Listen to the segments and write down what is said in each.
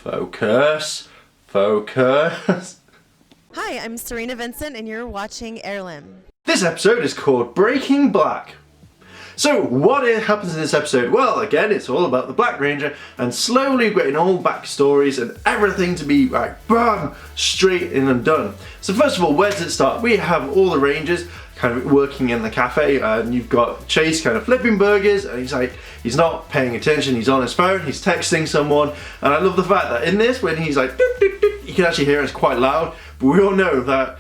Focus. Focus. Hi, I'm Serena Vincent and you're watching Airlim. This episode is called Breaking Black. So what happens in this episode? Well, again, it's all about the Black Ranger and slowly getting all backstories and everything to be like, bam, straight in and done. So first of all, where does it start? We have all the Rangers kind of working in the cafe, and you've got Chase kind of flipping burgers, and he's not paying attention, he's on his phone, he's texting someone, and I love the fact that in this, when he's like, doop, doop, doop, you can actually hear it's quite loud, but we all know that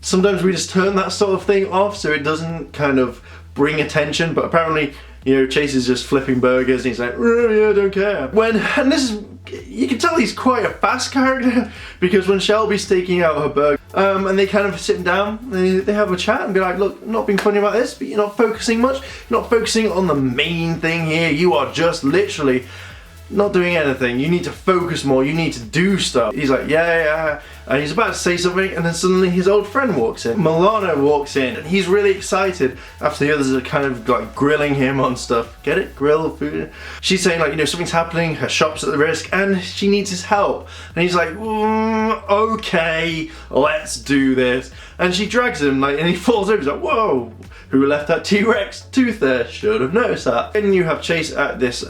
sometimes we just turn that sort of thing off so it doesn't kind of bring attention, but apparently, you know, Chase is just flipping burgers and he's like, oh yeah, I don't care. And this is, you can tell he's quite a fast character, because when Shelby's taking out her burger, and they kind of sit down, they have a chat and be like, look, I'm not being funny about this, but you're not focusing much, you're not focusing on the main thing here, you are just literally not doing anything, you need to focus more, you need to do stuff. He's like, yeah, and he's about to say something, and then suddenly his old friend walks in. Milano walks in, and he's really excited after the others are kind of like grilling him on stuff. Get it? Grill food. She's saying like, you know, something's happening, her shop's at the risk, and she needs his help. And he's like, okay, let's do this. And she drags him, like, and he falls over, he's like, whoa, who left that T-Rex tooth there? Should have noticed that. And you have Chase at this,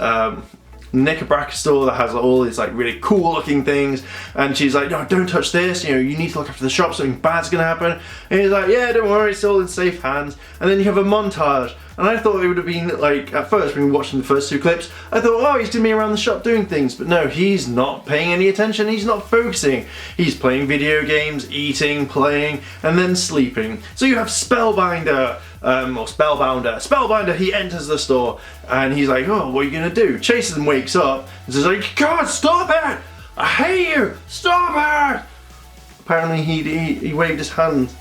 knickerbocker store that has all these like really cool looking things, and she's like, no, don't touch this, you know, you need to look after the shop, something bad's gonna happen. And he's like, yeah, don't worry, it's all in safe hands. And then you have a montage, and I thought it would have been like, at first when we were watching the first two clips, I thought, oh, he's gonna be around the shop doing things, but no, he's not paying any attention, he's not focusing. He's playing video games, eating, playing, and then sleeping. So you have Spellbinder, or Spellbinder, he enters the store and he's like, oh, what are you gonna do? Chase then wakes up and says like, God, stop it! I hate you! Stop it! Apparently he waved his hand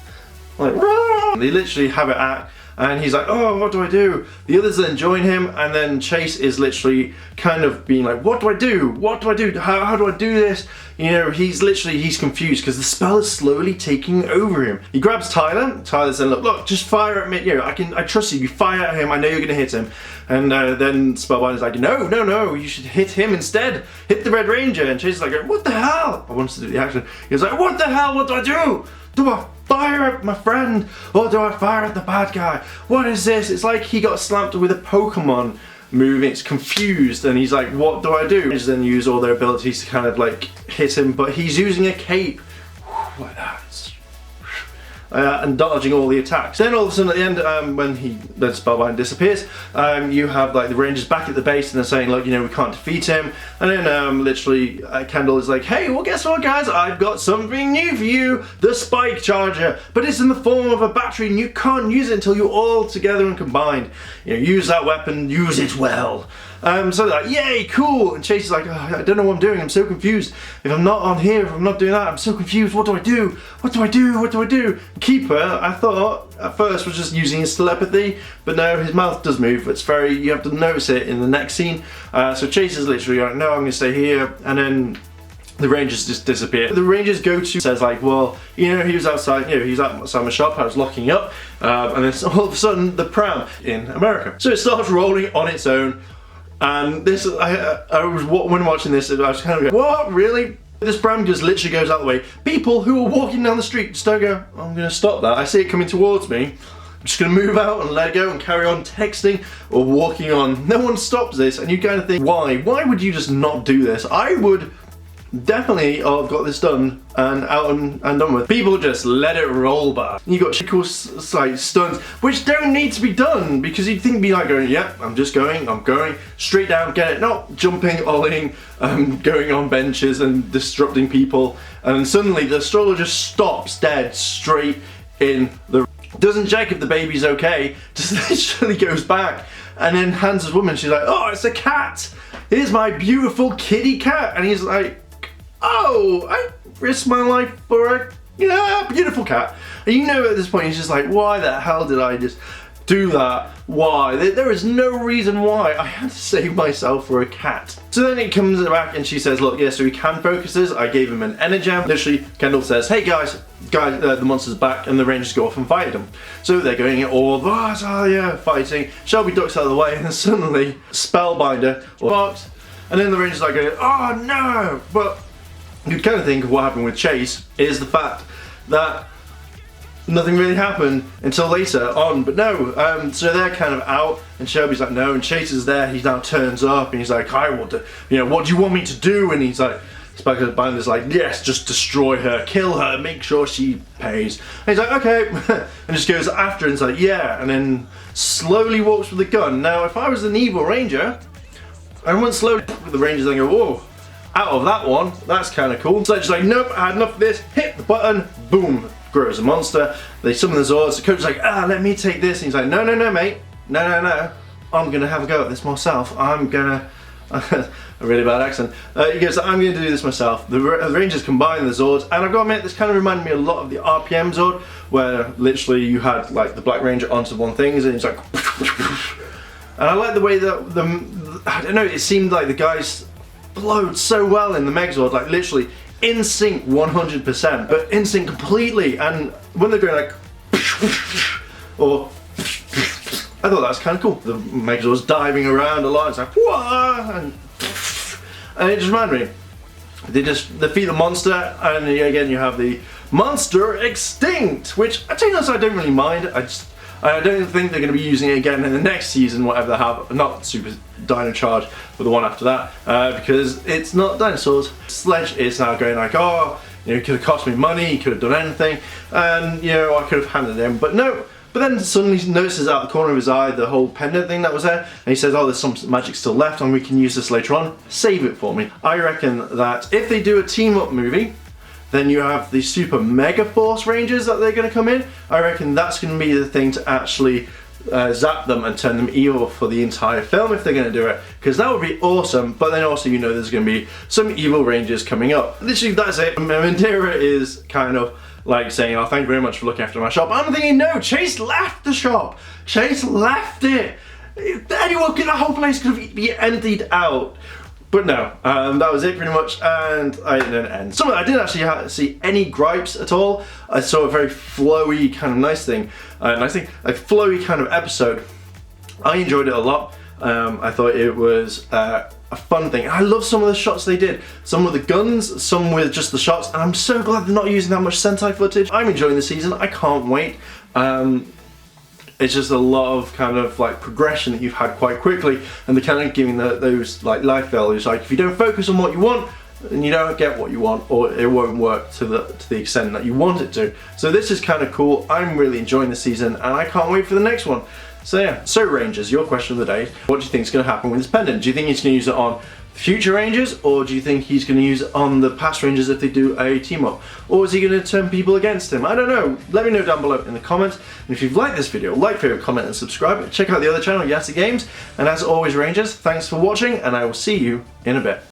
like, Rah! They literally have it at, and he's like, oh, what do I do? The others then join him, and then Chase is literally kind of being like, what do I do? What do I do? How do I do this? You know, he's confused because the spell is slowly taking over him. He grabs Tyler. Tyler said, look, just fire at me. You know, I trust you. You fire at him. I know you're gonna hit him. And then Spellbinder's like, no, you should hit him instead. Hit the Red Ranger. And Chase is like, what the hell? I wanted to do the action. He was like, what the hell? What do I do? Do I fire at my friend, or do I fire at the bad guy? What is this? It's like he got slapped with a Pokemon move, it's confused, and he's like, what do I do? They then use all their abilities to kind of like hit him, but he's using a cape like that. And dodging all the attacks. Then all of a sudden at the end, when then Spellbinder disappears, you have like the Rangers back at the base and they're saying, look, you know, we can't defeat him. And then literally Kendall is like, hey, well, guess what, guys? I've got something new for you, the Spike Charger, but it's in the form of a battery and you can't use it until you're all together and combined. You know, use that weapon, use it well. So they're like, yay, cool, and Chase is like, oh, I don't know what I'm doing, I'm so confused. If I'm not on here, if I'm not doing that, I'm so confused, what do I do? What do I do? What do I do? Keeper, I thought, at first was just using his telepathy, but no, his mouth does move. It's very, you have to notice it in the next scene. So Chase is literally like, no, I'm gonna stay here, and then the Rangers just disappear. The Rangers go to, says like, well, you know, he was outside, you know, he was outside my shop, I was locking up, and then all of a sudden, the pram in America. So it starts rolling on its own. And this, when watching this, I was kind of going, what, really? This pram just literally goes out the way. People who are walking down the street just don't go, I'm gonna stop that. I see it coming towards me. I'm just gonna move out and let it go and carry on texting or walking on. No one stops this, and you kind of think, why? Why would you just not do this? I would definitely have got this done and out and done with. People just let it roll back. You got cool like stunts which don't need to be done, because you'd think be like going, yeah, I'm going straight down, get it, not jumping, ollieing, going on benches and disrupting people, and suddenly the stroller just stops dead straight in the, doesn't check if the baby's okay, just literally goes back and then hands his woman, she's like, oh, it's a cat, here's my beautiful kitty cat, and he's like, oh, I risked my life for a beautiful cat. And you know at this point he's just like, why the hell did I just do that? Why? There is no reason why. I had to save myself for a cat. So then it comes back and she says, look, yeah, so he can focus this. I gave him an energem. Literally, Kendall says, hey guys, the monster's back, and the Rangers go off and fight him. So they're going all, oh yeah, fighting. Shelby ducks out of the way, and then suddenly, Spellbinder, barks, and then the Rangers are going, oh no, but you'd kind of think what happened with Chase is the fact that nothing really happened until later on, but no, so they're kind of out, and Shelby's like, no, and Chase is there, he now turns up, and he's like, I want to, what do you want me to do? And he's like, Spellbinder's like, yes, just destroy her, kill her, make sure she pays. And he's like, okay, and just goes after her and is like, yeah, and then slowly walks with a gun. Now, if I was an evil ranger, I wouldn't slowly with the rangers and go, whoa, out of that one, that's kind of cool. So just like, nope, I had enough of this, hit the button, boom, grows a monster. They summon the Zords, the coach's like, let me take this. And he's like, no, mate, no, I'm gonna have a go at this myself. I'm gonna, a really bad accent. He goes, I'm gonna do this myself. The Rangers combine the Zords, and I've got to admit, this kind of reminded me a lot of the RPM Zord, where literally you had like the Black Ranger onto one thing, and he's like, and I like the way that I don't know, it seemed like the guys flowed so well in the Megazord, like literally in sync 100%, but in sync completely. And when they're going like, or I thought that was kind of cool. The Megazord's diving around a lot. It's like, whoa, and it just reminded me. They just defeat the monster, and again you have the monster extinct, which I think I don't really mind. I don't think they're going to be using it again in the next season, whatever they have. Not Super Dino Charge, but the one after that, because it's not dinosaurs. Sledge is now going like, oh, it could have cost me money, he could have done anything, and I could have handed it in, but no. But then suddenly he notices out the corner of his eye the whole pendant thing that was there, and he says, oh, there's some magic still left, and we can use this later on. Save it for me. I reckon that if they do a team-up movie, then you have the Super Mega Force Rangers that they're going to come in. I reckon that's going to be the thing to actually zap them and turn them evil for the entire film if they're going to do it, because that would be awesome. But then also there's going to be some evil Rangers coming up. Literally, that's it. Mandira is kind of like saying, oh, thank you very much for looking after my shop. I'm thinking, no, Chase left the shop. Chase left it. Anyone could, the whole place could have been emptied out. But no, that was it pretty much, and I didn't end. I didn't actually see any gripes at all. I saw a very flowy kind of nice thing, a flowy kind of episode. I enjoyed it a lot. I thought it was a fun thing. I love some of the shots they did. Some with the guns, some with just the shots, and I'm so glad they're not using that much Sentai footage. I'm enjoying the season, I can't wait. It's just a lot of kind of like progression that you've had quite quickly, and they're kind of giving those like life values. Like if you don't focus on what you want, then you don't get what you want, or it won't work to the extent that you want it to. So this is kind of cool. I'm really enjoying the season, and I can't wait for the next one. So yeah, so Rangers, your question of the day. What do you think is going to happen with this pendant? Do you think he's going to use it on future Rangers, or do you think he's going to use it on the past Rangers if they do a team up? Or is he going to turn people against him? I don't know. Let me know down below in the comments. And if you've liked this video, like, favorite, comment and subscribe. Check out the other channel, Yassi Games. And as always, Rangers, thanks for watching, and I will see you in a bit.